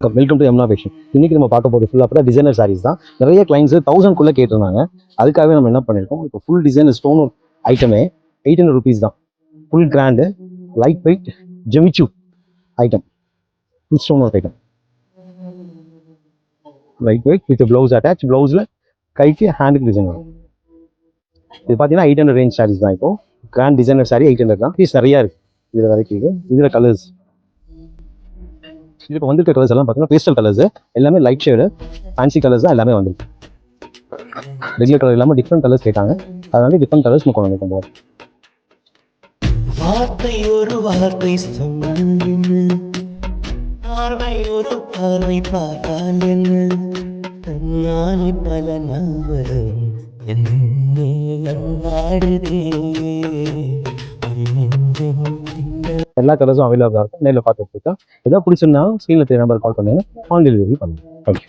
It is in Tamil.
Welcome to Yamuna fashion. இன்னைக்கு நம்ம பார்க்க போகிறது ஃபுல்லாக பார்த்தா டிசைனர் சாரீஸ் தான். நிறைய கிளைண்ட்ஸ் 1000 கேட்டிருந்தாங்க. அதுக்காகவே நம்ம என்ன பண்ணியிருக்கோம், இப்போ ஃபுல் டிசைனர் ஸ்டோன் ஐட்டமே 800 rupees தான். ஃபுல் கிராண்டு லைட் வெயிட் ஜெமிச்சு item, full stone work item, light weight with blouse attach. ப்ளவுஸில் கைக்கு ஹேண்டுக்கு டிசைன் வரும். இது பார்த்தீங்கன்னா 800 ரேஞ்ச் சாரீஸ் தான். இப்போ கிராண்ட் டிசைனர் சாரீ 800 தான். பீஸ் நிறையா இருக்குது இதில் வரைக்கும். இதில் கலர்ஸ் இப்போ வந்துருக்க கலர்ஸ் எல்லாம் பார்த்தீங்கன்னா பேஸ்டல் கலர்ஸ், எல்லாமே லைட் ஷேடு ஃபேன்சி கலர்ஸ் தான் எல்லாமே வந்துருக்கு. ரெகுலர் கலர் இல்லாமல் டிஃப்ரெண்ட் கலர்ஸ் கேட்டாங்க, அதனால டிஃப்ரெண்ட் கலர்ஸ் நம்ம கொண்டு வந்து வார்த்தை ஒரு வார்த்தை சொன்ன பார்வை ஒரு பார்வை பார்த்தால் நானே பல நம்பரும் எல்லா கலர்ஸும் அவைலபிளாக இருக்கும். நேரில் பார்த்துட்டு இருக்கா. ஏதாவது பிடிச்சிருந்தா ஸ்க்ரீனில் நம்பர் கால் பண்ணுங்க, ஆன் டெலிவரி பண்ணுங்க. ஓகே.